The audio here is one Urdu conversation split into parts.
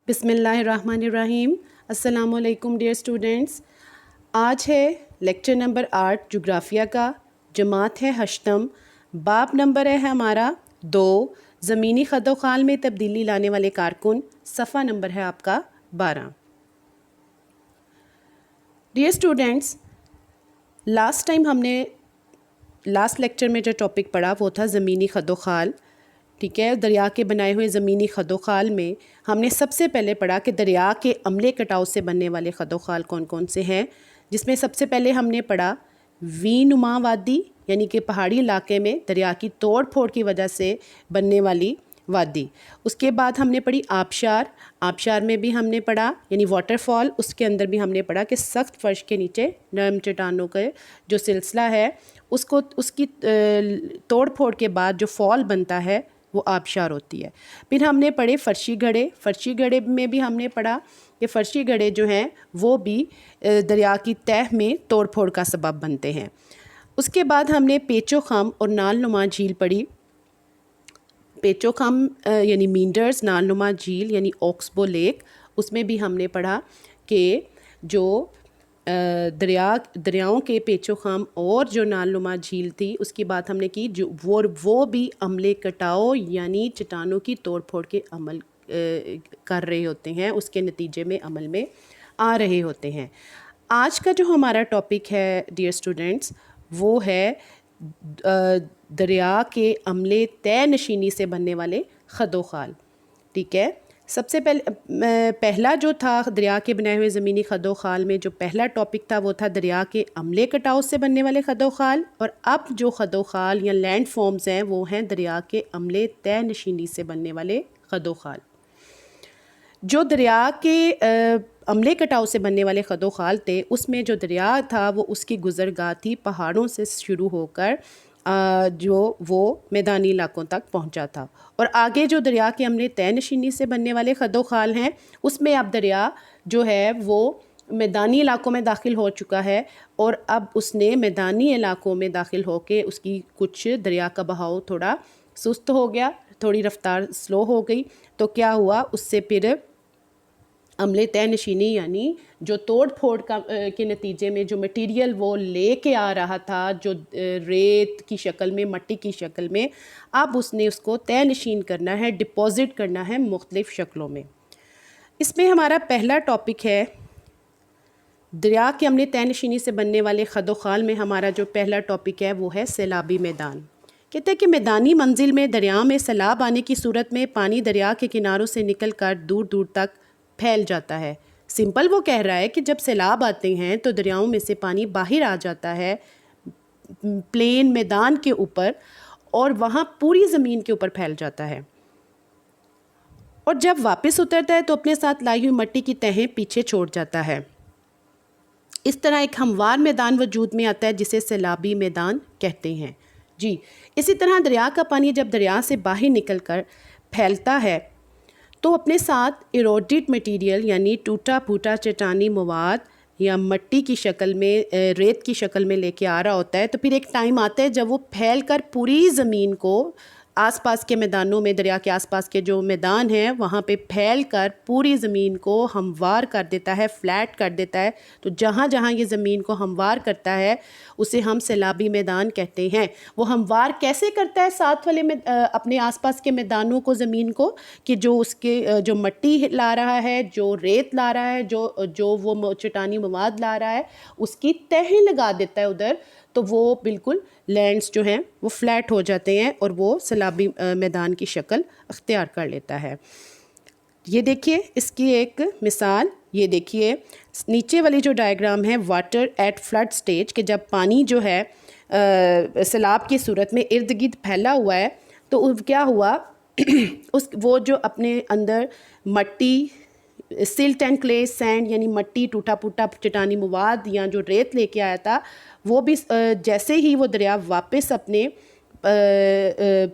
بسم اللہ الرحمن الرحیم۔ السلام علیکم ڈیئر اسٹوڈنٹس، آج ہے لیکچر نمبر 8 جغرافیہ کا، جماعت ہے ہشتم، باب نمبر ہے ہمارا 2، زمینی خد و خال میں تبدیلی لانے والے کارکن، صفحہ نمبر ہے آپ کا 12۔ ڈیئر اسٹوڈنٹس، لاسٹ ٹائم ہم نے لاسٹ لیکچر میں جو ٹاپک پڑھا وہ تھا زمینی خد و خال، ٹھیک ہے۔ دریا کے بنائے ہوئے زمینی خد و خال میں ہم نے سب سے پہلے پڑھا کہ دریا کے عملے کٹاؤ سے بننے والے خد و خال کون کون سے ہیں، جس میں سب سے پہلے ہم نے پڑھا وی نما وادی، یعنی کہ پہاڑی علاقے میں دریا کی توڑ پھوڑ کی وجہ سے بننے والی وادی۔ اس کے بعد ہم نے پڑھی آبشار، آبشار میں بھی ہم نے پڑھا یعنی واٹر فال، اس کے اندر بھی ہم نے پڑھا کہ سخت فرش کے نیچے نرم چٹانوں کا جو سلسلہ ہے اس کی توڑ پھوڑ کے بعد جو فال بنتا ہے وہ آبشار ہوتی ہے۔ پھر ہم نے پڑھے فرشی گڑھے، فرشی گڑھے میں بھی ہم نے پڑھا کہ فرشی گڑھے جو ہیں وہ بھی دریا کی تہہ میں توڑ پھوڑ کا سبب بنتے ہیں۔ اس کے بعد ہم نے پیچ و خم اور نال نما جھیل پڑھی۔ پیچ و خم یعنی مینڈرز، نال نما جھیل یعنی اوکسبو لیک، اس میں بھی ہم نے پڑھا کہ جو دریاؤں کے پیچ و خم اور جو نال نما جھیل تھی اس کی بات ہم نے کی، جو وہ بھی عملے کٹاؤ یعنی چٹانوں کی توڑ پھوڑ کے عمل کر رہے ہوتے ہیں، اس کے نتیجے میں عمل میں آ رہے ہوتے ہیں۔ آج کا جو ہمارا ٹاپک ہے ڈیئر اسٹوڈنٹس وہ ہے دریا کے عملے طے نشینی سے بننے والے خد و خال، ٹھیک ہے۔ سب سے پہلا جو تھا دریا کے بنائے ہوئے زمینی خد و خال میں جو پہلا ٹاپک تھا وہ تھا دریا کے عملے کٹاؤ سے بننے والے خد و خال، اور اب جو خد و خال یا لینڈ فارمز ہیں وہ ہیں دریا کے عملے طے نشینی سے بننے والے خد و خال۔ جو دریا کے عملے کٹاؤ سے بننے والے خد و خال تھے اس میں جو دریا تھا وہ اس کی گزرگاہ تھی پہاڑوں سے شروع ہو کر جو وہ میدانی علاقوں تک پہنچا تھا، اور آگے جو دریا کے عملے طے نشینی سے بننے والے خد و خال ہیں اس میں اب دریا جو ہے وہ میدانی علاقوں میں داخل ہو چکا ہے، اور اب اس نے میدانی علاقوں میں داخل ہو کے اس کی کچھ دریا کا بہاؤ تھوڑا سست ہو گیا، تھوڑی رفتار سلو ہو گئی، تو کیا ہوا اس سے پھر عملے طے نشینی یعنی جو توڑ پھوڑ کے نتیجے میں جو مٹیریل وہ لے کے آ رہا تھا جو ریت کی شکل میں، مٹی کی شکل میں، اب اس نے اس کو طے نشین کرنا ہے، ڈپازٹ کرنا ہے مختلف شکلوں میں۔ اس میں ہمارا پہلا ٹاپک ہے دریا کے عملے طے نشینی سے بننے والے خد و خال میں ہمارا جو پہلا ٹاپک ہے وہ ہے سیلابی میدان۔ کہتے ہیں کہ میدانی منزل میں دریا میں سیلاب آنے کی صورت میں پانی دریا کے کناروں سے نکل کر دور دور تک پھیل جاتا ہے۔ سمپل وہ کہہ رہا ہے کہ جب سیلاب آتے ہیں تو دریاؤں میں سے پانی باہر آ جاتا ہے پلین میدان کے اوپر، اور وہاں پوری زمین کے اوپر پھیل جاتا ہے، اور جب واپس اترتا ہے تو اپنے ساتھ لائی ہوئی مٹی کی تہیں پیچھے چھوڑ جاتا ہے۔ اس طرح ایک ہموار میدان وجود میں آتا ہے جسے سیلابی میدان کہتے ہیں۔ جی، اسی طرح دریا کا پانی جب دریا سے باہر نکل کر پھیلتا ہے تو اپنے ساتھ ایروڈڈ مٹیریل یعنی ٹوٹا پھوٹا چٹانی مواد یا مٹی کی شکل میں، ریت کی شکل میں لے کے آ رہا ہوتا ہے، تو پھر ایک ٹائم آتا ہے جب وہ پھیل کر پوری زمین کو، آس پاس کے میدانوں میں، دریا کے آس پاس کے جو میدان ہیں وہاں پہ پھیل کر پوری زمین کو ہموار کر دیتا ہے، فلیٹ کر دیتا ہے۔ تو جہاں جہاں یہ زمین کو ہموار کرتا ہے اسے ہم سیلابی میدان کہتے ہیں۔ وہ ہموار کیسے کرتا ہے ساتھ والے اپنے آس پاس کے میدانوں کو، زمین کو، کہ جو اس کے جو مٹی لا رہا ہے، جو ریت لا رہا ہے، جو وہ چٹانی مواد لا رہا ہے اس کی تہیں لگا دیتا ہے ادھر، تو وہ بالکل لینڈز جو ہیں وہ فلیٹ ہو جاتے ہیں اور وہ سیلابی میدان کی شکل اختیار کر لیتا ہے۔ یہ دیکھیے اس کی ایک مثال، یہ دیکھیے نیچے والی جو ڈائیگرام ہے واٹر ایٹ فلڈ سٹیج، کہ جب پانی جو ہے سیلاب کی صورت میں ارد گرد پھیلا ہوا ہے تو کیا ہوا وہ جو اپنے اندر مٹی، سلٹ اینڈ کلے سینڈ یعنی مٹی، ٹوٹا پھوٹا چٹانی مواد یا جو ریت لے کے آیا تھا، وہ بھی جیسے ہی وہ دریا واپس اپنے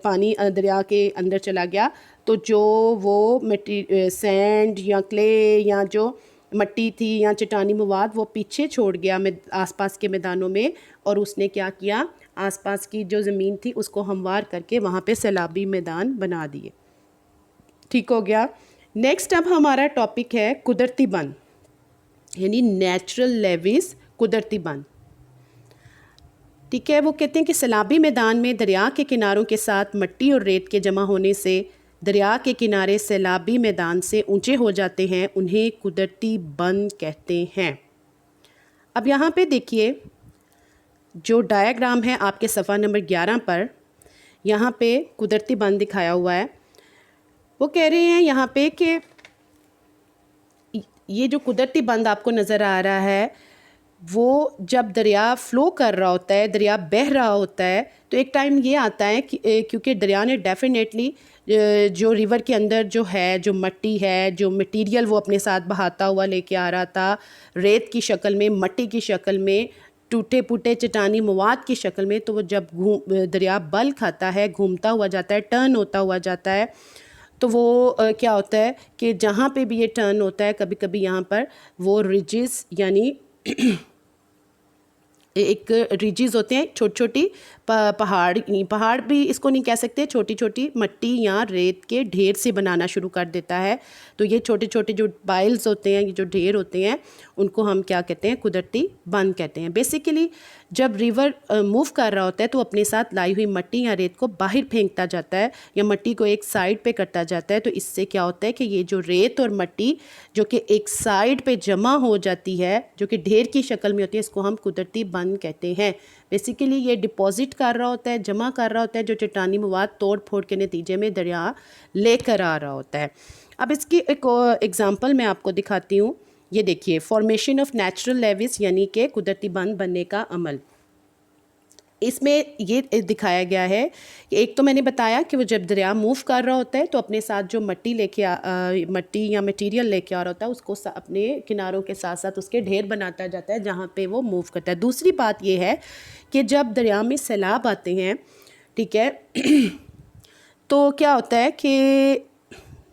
پانی دریا کے اندر چلا گیا تو جو وہ مٹی، سینڈ یا کلے یا جو مٹی تھی یا چٹانی مواد وہ پیچھے چھوڑ گیا آس پاس کے میدانوں میں، اور اس نے کیا کیا، آس پاس کی جو زمین تھی اس کو ہموار کر کے وہاں پہ سیلابی میدان بنا دیے۔ ٹھیک ہو گیا۔ نیکسٹ اب ہمارا ٹاپک ہے قدرتی بند، یعنی نیچرل لیویز، قدرتی بند. ٹھیک ہے، وہ کہتے ہیں کہ سیلابی میدان میں دریا کے کناروں کے ساتھ مٹی اور ریت کے جمع ہونے سے دریا کے کنارے سیلابی میدان سے اونچے ہو جاتے ہیں، انہیں قدرتی بند کہتے ہیں. اب یہاں پہ دیکھیے جو ڈایاگرام ہے آپ کے صفحہ نمبر 11 پر، یہاں پہ قدرتی بند دکھایا ہوا ہے. وہ کہہ رہے ہیں یہاں پہ کہ یہ جو قدرتی بند آپ کو نظر آ رہا ہے وہ جب دریا فلو کر رہا ہوتا ہے، دریا بہہ رہا ہوتا ہے، تو ایک ٹائم یہ آتا ہے کہ کیونکہ دریا نے ڈیفینیٹلی جو ریور کے اندر جو ہے، جو مٹی ہے، جو مٹیریل وہ اپنے ساتھ بہاتا ہوا لے کے آ رہا تھا، ریت کی شکل میں، مٹی کی شکل میں، ٹوٹے پھوٹے چٹانی مواد کی شکل میں، تو وہ جب دریا بل کھاتا ہے، گھومتا ہوا جاتا ہے، ٹرن ہوتا ہوا جاتا ہے، تو وہ کیا ہوتا ہے کہ جہاں پہ بھی یہ ٹرن ہوتا ہے کبھی کبھی یہاں پر وہ ریجز، یعنی ایک ریجز ہوتے ہیں، چھوٹی چھوٹی پہاڑ بھی اس کو نہیں کہہ سکتے، چھوٹی چھوٹی مٹی یا ریت کے ڈھیر سے بنانا شروع کر دیتا ہے. تو یہ چھوٹے چھوٹے جو پائلز ہوتے ہیں، یہ جو ڈھیر ہوتے ہیں، ان کو ہم کیا کہتے ہیں؟ قدرتی بند کہتے ہیں. بیسیکلی جب ریور موو کر رہا ہوتا ہے تو اپنے ساتھ لائی ہوئی مٹی یا ریت کو باہر پھینکتا جاتا ہے یا مٹی کو ایک سائڈ پہ کرتا جاتا ہے. تو اس سے کیا ہوتا ہے کہ یہ جو ریت اور مٹی جو کہ ایک سائڈ پہ جمع ہو جاتی ہے، جو کہ ڈھیر کی شکل میں ہوتی ہے، اس کو ہم قدرتی بند کہتے ہیں. بیسیکلی یہ ڈپازٹ کر رہا ہوتا ہے، جمع کر رہا ہوتا ہے جو چٹانی مواد توڑ پھوڑ کے نتیجے میں دریا لے کر آ رہا ہوتا ہے. اب اس کی ایک ایگزامپل میں آپ کو دکھاتی ہوں. یہ دیکھیے، فارمیشن آف نیچرل لیویز، یعنی کہ قدرتی بند بننے کا عمل. اس میں یہ دکھایا گیا ہے کہ ایک تو میں نے بتایا کہ وہ جب دریا موو کر رہا ہوتا ہے تو اپنے ساتھ جو مٹی یا مٹیریل لے کے آ رہا ہوتا ہے اس کو اپنے کناروں کے ساتھ ساتھ اس کے ڈھیر بناتا جاتا ہے جہاں پہ وہ موو کرتا ہے. دوسری بات یہ ہے کہ جب دریا میں سیلاب آتے ہیں، ٹھیک ہے، تو کیا ہوتا ہے کہ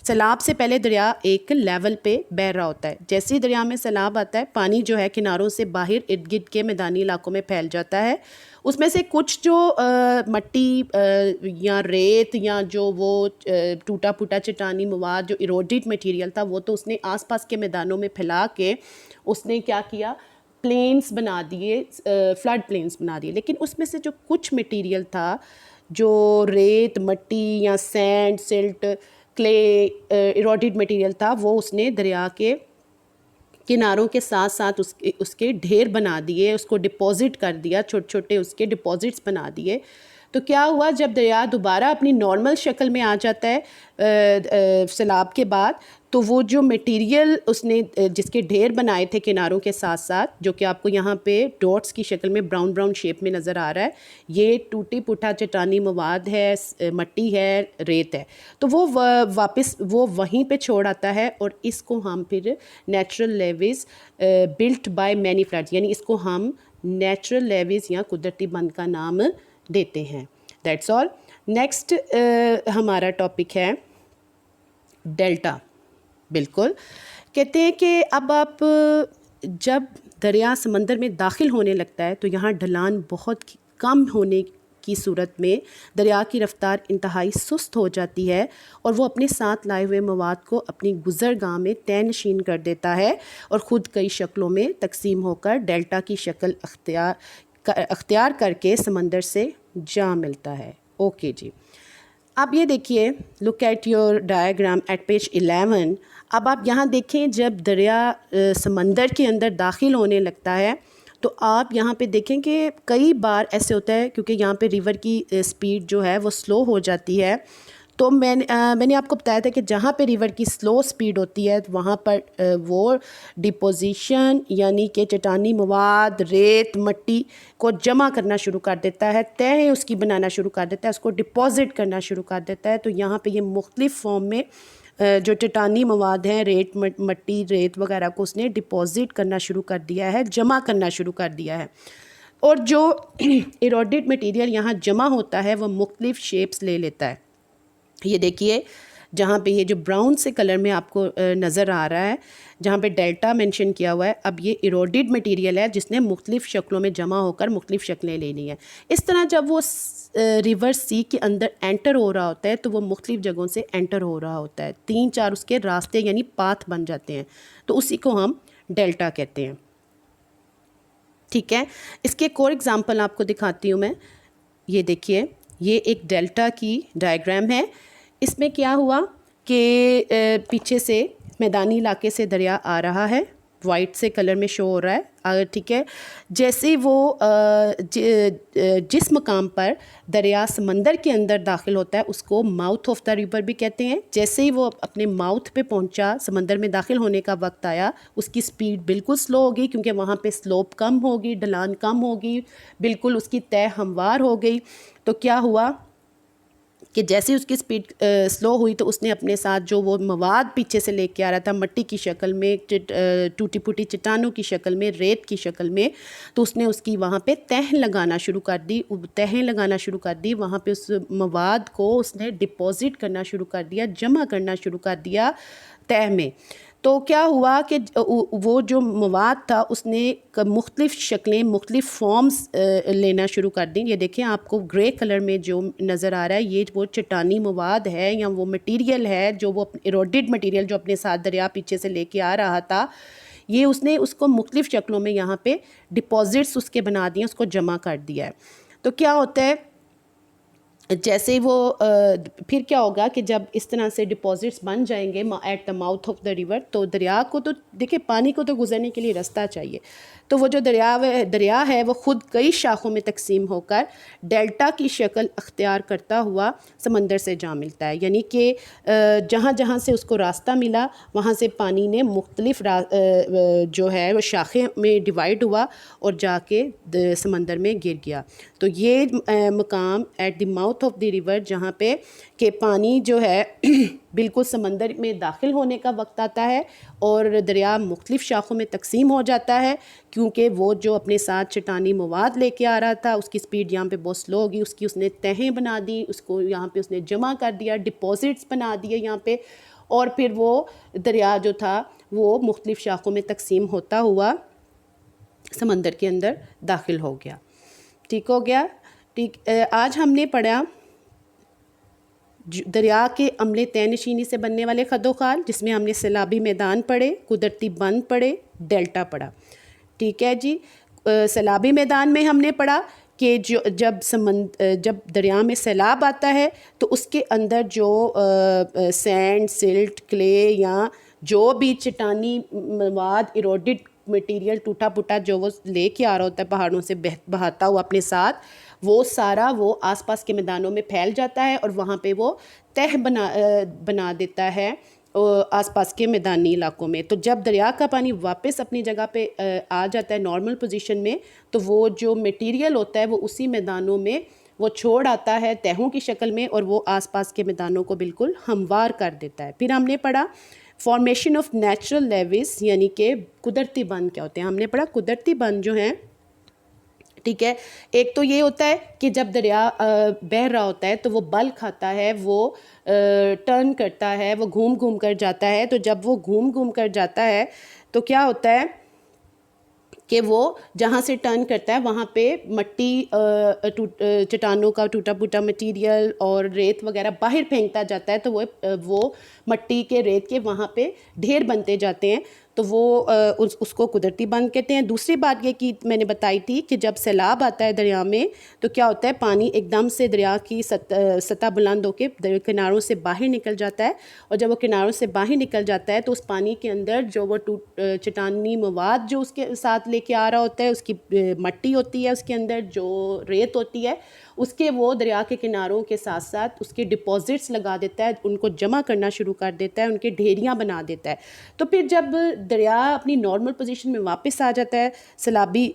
سیلاب سے پہلے دریا ایک لیول پہ بہہ رہا ہوتا ہے. جیسے ہی دریا میں سیلاب آتا ہے، پانی جو ہے کناروں سے باہر ارد گرد کے میدانی علاقوں میں پھیل جاتا ہے. اس میں سے کچھ جو مٹی یا ریت یا جو وہ ٹوٹا پھوٹا چٹانی مواد جو ایروڈڈ مٹیریل تھا، وہ تو اس نے آس پاس کے میدانوں میں پھیلا کے اس نے کیا کیا؟ پلینس بنا دیے، فلڈ پلینس بنا دیے. لیکن اس میں سے جو کچھ مٹیریل تھا، جو ریت، مٹی یا سینڈ، سلٹ، کلے، ایروڈڈ مٹیریل تھا، وہ اس نے دریا کے کناروں کے ساتھ ساتھ اس کے ڈھیر بنا دیے، اس کو ڈپازٹ کر دیا، چھوٹے چھوٹے اس کے ڈپازٹس بنا دیے. تو کیا ہوا؟ جب دریا دوبارہ اپنی نارمل شکل میں آ جاتا ہے سیلاب کے بعد، تو وہ جو مٹیریل اس نے جس کے ڈھیر بنائے تھے کناروں کے ساتھ ساتھ، جو کہ آپ کو یہاں پہ ڈاٹس کی شکل میں براؤن شیپ میں نظر آ رہا ہے، یہ ٹوٹی پھوٹا چٹانی مواد ہے، مٹی ہے، ریت ہے، تو وہ واپس وہ وہیں پہ چھوڑ آتا ہے. اور اس کو ہم پھر natural levies Bullet by many floods, یعنی اس کو ہم نیچرل لیویز یا قدرتی بند کا نام دیتے ہیں. That's all. نیکسٹ ہمارا ٹاپک ہے ڈیلٹا. بالکل، کہتے ہیں کہ اب آپ جب دریا سمندر میں داخل ہونے لگتا ہے تو یہاں ڈھلان بہت کم ہونے کی صورت میں دریا کی رفتار انتہائی سست ہو جاتی ہے اور وہ اپنے ساتھ لائے ہوئے مواد کو اپنی گزرگاہ میں طے نشین کر دیتا ہے اور خود کئی شکلوں میں تقسیم ہو کر ڈیلٹا کی شکل اختیار کر کے سمندر سے جا ملتا ہے. اوکے جی، اب یہ دیکھیے، look at your diagram at page 11. اب آپ یہاں دیکھیں، جب دریا سمندر کے اندر داخل ہونے لگتا ہے تو آپ یہاں پہ دیکھیں کہ کئی بار ایسے ہوتا ہے، کیونکہ یہاں پہ ریور کی سپیڈ جو ہے وہ سلو ہو جاتی ہے. تو میں نے آپ کو بتایا تھا کہ جہاں پہ ریور کی سلو سپیڈ ہوتی ہے وہاں پر وہ ڈپوزیشن، یعنی کہ چٹانی مواد، ریت، مٹی کو جمع کرنا شروع کر دیتا ہے، تہیں اس کی بنانا شروع کر دیتا ہے، اس کو ڈپازٹ کرنا شروع کر دیتا ہے. تو یہاں پہ یہ مختلف فارم میں جو چٹانی مواد ہیں، ریت، مٹی، ریت وغیرہ کو اس نے ڈپازٹ کرنا شروع کر دیا ہے، جمع کرنا شروع کر دیا ہے. اور جو ایروڈڈ مٹیریل یہاں جمع ہوتا ہے وہ مختلف شیپس لے لیتا ہے. یہ دیکھیے، جہاں پہ یہ جو براؤن سے کلر میں آپ کو نظر آ رہا ہے جہاں پہ ڈیلٹا مینشن کیا ہوا ہے، اب یہ ایروڈیڈ مٹیریل ہے جس نے مختلف شکلوں میں جمع ہو کر مختلف شکلیں لینی ہیں۔ اس طرح جب وہ ریور سی کے اندر انٹر ہو رہا ہوتا ہے تو وہ مختلف جگہوں سے انٹر ہو رہا ہوتا ہے، 3-4 اس کے راستے یعنی پاتھ بن جاتے ہیں، تو اسی کو ہم ڈیلٹا کہتے ہیں۔ ٹھیک ہے، اس کے ایک اور ایگزامپل آپ کو دکھاتی ہوں میں۔ یہ دیکھیے، یہ ایک ڈیلٹا کی ڈائیگرام ہے۔ اس میں کیا ہوا کہ پیچھے سے میدانی علاقے سے دریا آ رہا ہے، وائٹ سے کلر میں شو ہو رہا ہے، ٹھیک ہے۔ جیسے وہ جس مقام پر دریا سمندر کے اندر داخل ہوتا ہے اس کو ماؤتھ آف دا ریور بھی کہتے ہیں۔ جیسے ہی وہ اپنے ماؤتھ پہ پہنچا، سمندر میں داخل ہونے کا وقت آیا، اس کی سپیڈ بالکل سلو ہوگی کیونکہ وہاں پہ سلوپ کم ہوگی، ڈھلان کم ہوگی، بالکل اس کی تہہ ہموار ہو گئی۔ تو کیا ہوا کہ جیسے اس کی سپیڈ سلو ہوئی تو اس نے اپنے ساتھ جو وہ مواد پیچھے سے لے کے آ رہا تھا مٹی کی شکل میں، ٹوٹی پھوٹی چٹانوں کی شکل میں، ریت کی شکل میں، تو اس نے اس کی وہاں پہ تہ لگانا شروع کر دی، تہیں لگانا شروع کر دی، وہاں پہ اس مواد کو اس نے ڈپازٹ کرنا شروع کر دیا، جمع کرنا شروع کر دیا تہ میں۔ تو کیا ہوا کہ وہ جو مواد تھا اس نے مختلف شکلیں، مختلف فارمز لینا شروع کر دیں۔ یہ دیکھیں آپ کو گرے کلر میں جو نظر آ رہا ہے یہ وہ چٹانی مواد ہے یا وہ مٹیریل ہے جو وہ ایروڈیڈ مٹیریل جو اپنے ساتھ دریا پیچھے سے لے کے آ رہا تھا، یہ اس نے اس کو مختلف شکلوں میں یہاں پہ ڈپازٹس اس کے بنا دیے، اس کو جمع کر دیا ہے۔ تو کیا ہوتا ہے جیسے وہ پھر کیا ہوگا کہ جب اس طرح سے ڈپازٹس بن جائیں گے at the mouth of the river, تو دریا کو تو دیکھیں پانی کو تو گزرنے کے لیے راستہ چاہیے، تو وہ جو دریا ہے وہ خود کئی شاخوں میں تقسیم ہو کر ڈیلٹا کی شکل اختیار کرتا ہوا سمندر سے جا ملتا ہے۔ یعنی کہ جہاں جہاں سے اس کو راستہ ملا وہاں سے پانی نے مختلف جو ہے وہ شاخیں میں ڈیوائیڈ ہوا اور جا کے سمندر میں گر گیا۔ تو یہ مقام at the mouth of the river جہاں پہ کہ پانی جو ہے بالکل سمندر میں داخل ہونے کا وقت آتا ہے اور دریا مختلف شاخوں میں تقسیم ہو جاتا ہے، کیونکہ وہ جو اپنے ساتھ چٹانی مواد لے کے آ رہا تھا اس کی سپیڈ یہاں پہ بہت سلو ہوگی، اس نے تہیں بنا دی، اس کو یہاں پہ اس نے جمع کر دیا، ڈپازٹس بنا دیے یہاں پہ، اور پھر وہ دریا جو تھا وہ مختلف شاخوں میں تقسیم ہوتا ہوا سمندر کے اندر داخل ہو گیا۔ ٹھیک ہو گیا؟ ٹھیک، آج ہم نے پڑھا دریا کے عملے طے نشینی سے بننے والے خد و خال، جس میں ہم نے سیلابی میدان پڑھے، قدرتی بند پڑھے، ڈیلٹا پڑھا۔ ٹھیک ہے جی، سیلابی میدان میں ہم نے پڑھا کہ جب دریا میں سیلاب آتا ہے تو اس کے اندر جو سینڈ، سلٹ، کلے یا جو بھی چٹانی مواد، ایروڈڈ مٹیریل، ٹوٹا پھوٹا جو وہ لے کے آ رہا ہوتا ہے پہاڑوں سے بہاتا ہوا اپنے ساتھ، وہ سارا وہ آس پاس کے میدانوں میں پھیل جاتا ہے اور وہاں پہ وہ تہ بنا دیتا ہے آس پاس کے میدانی علاقوں میں۔ تو جب دریا کا پانی واپس اپنی جگہ پہ آ جاتا ہے نارمل پوزیشن میں، تو وہ جو میٹیریل ہوتا ہے وہ اسی میدانوں میں وہ چھوڑ آتا ہے تہوں کی شکل میں، اور وہ آس پاس کے میدانوں کو بالکل ہموار کر دیتا ہے۔ پھر ہم نے پڑھا فارمیشن آف نیچرل لیویز، یعنی کہ قدرتی بند کیا ہوتے ہیں۔ ہم نے پڑھا قدرتی بند جو ہیں، ٹھیک ہے، ایک تو یہ ہوتا ہے کہ جب دریا بہہ رہا ہوتا ہے تو وہ بل کھاتا ہے، وہ ٹرن کرتا ہے، وہ گھوم کر جاتا ہے۔ تو جب وہ گھوم کر جاتا ہے تو کیا ہوتا ہے کہ وہ جہاں سے ٹرن کرتا ہے وہاں پہ مٹی، چٹانوں کا ٹوٹا پھوٹا مٹیریل اور ریت وغیرہ باہر پھینکتا جاتا ہے، تو وہ مٹی کے، ریت کے وہاں پہ ڈھیر بنتے جاتے ہیں، تو وہ اس کو قدرتی بند کہتے ہیں۔ دوسری بات یہ کہ میں نے بتائی تھی کہ جب سیلاب آتا ہے دریا میں تو کیا ہوتا ہے، پانی ایک دم سے دریا کی سطح بلند ہو کے کناروں سے باہر نکل جاتا ہے، اور جب وہ کناروں سے باہر نکل جاتا ہے تو اس پانی کے اندر جو وہ چٹانی مواد جو اس کے ساتھ لے کے آ رہا ہوتا ہے، اس کی مٹی ہوتی ہے، اس کے اندر جو ریت ہوتی ہے، اس کے وہ دریا کے کناروں کے ساتھ ساتھ اس کے ڈپازٹس لگا دیتا ہے، ان کو جمع کرنا شروع کر دیتا ہے، ان کے ڈھیریاں بنا دیتا ہے۔ تو پھر جب دریا اپنی نارمل پوزیشن میں واپس آ جاتا ہے سیلابی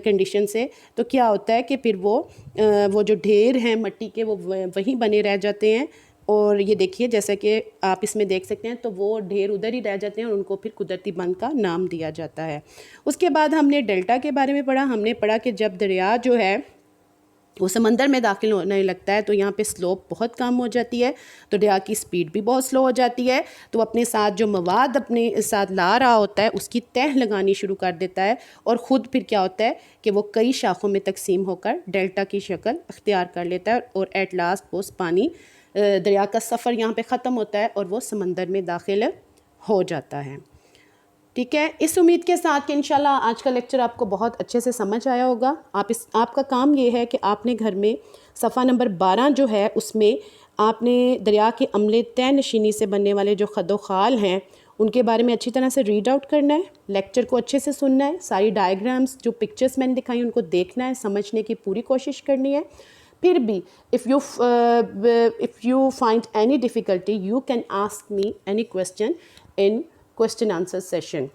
کنڈیشن سے، تو کیا ہوتا ہے کہ پھر وہ جو ڈھیر ہیں مٹی کے وہ وہیں بنے رہ جاتے ہیں، اور یہ دیکھیے جیسا کہ آپ اس میں دیکھ سکتے ہیں، تو وہ ڈھیر ادھر ہی رہ جاتے ہیں اور ان کو پھر قدرتی بند کا نام دیا جاتا ہے۔ اس کے بعد ہم نے ڈیلٹا کے بارے میں پڑھا۔ ہم نے پڑھا کہ جب دریا جو ہے وہ سمندر میں داخل ہونے لگتا ہے تو یہاں پہ سلوپ بہت کم ہو جاتی ہے، تو دریا کی سپیڈ بھی بہت سلو ہو جاتی ہے، تو وہ اپنے ساتھ جو مواد اپنے ساتھ لا رہا ہوتا ہے اس کی تہ لگانی شروع کر دیتا ہے، اور خود پھر کیا ہوتا ہے کہ وہ کئی شاخوں میں تقسیم ہو کر ڈیلٹا کی شکل اختیار کر لیتا ہے، اور ایٹ لاسٹ وہ پانی دریا کا سفر یہاں پہ ختم ہوتا ہے اور وہ سمندر میں داخل ہو جاتا ہے۔ ٹھیک ہے، اس امید کے ساتھ کہ انشاءاللہ آج کا لیکچر آپ کو بہت اچھے سے سمجھ آیا ہوگا۔ آپ کا کام یہ ہے کہ آپ نے گھر میں صفحہ نمبر 12 جو ہے اس میں آپ نے دریا کے عملے طے نشینی سے بننے والے جو خد و خال ہیں ان کے بارے میں اچھی طرح سے ریڈ آؤٹ کرنا ہے، لیکچر کو اچھے سے سننا ہے، ساری ڈائیگرامز جو پکچرز میں نے دکھائی ان کو دیکھنا ہے، سمجھنے کی پوری کوشش کرنی ہے۔ پھر بھی if you find any difficulty you can ask me any question in question answer session.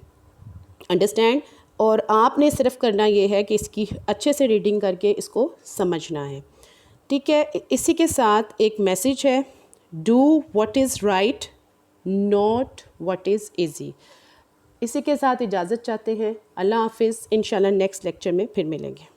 Understand? اور آپ نے صرف کرنا یہ ہے کہ اس کی اچھے سے ریڈنگ کر کے اس کو سمجھنا ہے، ٹھیک ہے؟ اسی کے ساتھ ایک میسیج ہے، do what is right not what is easy. اسی کے ساتھ اجازت چاہتے ہیں، اللہ حافظ، انشاءاللہ نیکسٹ لیکچر میں پھر ملیں گے۔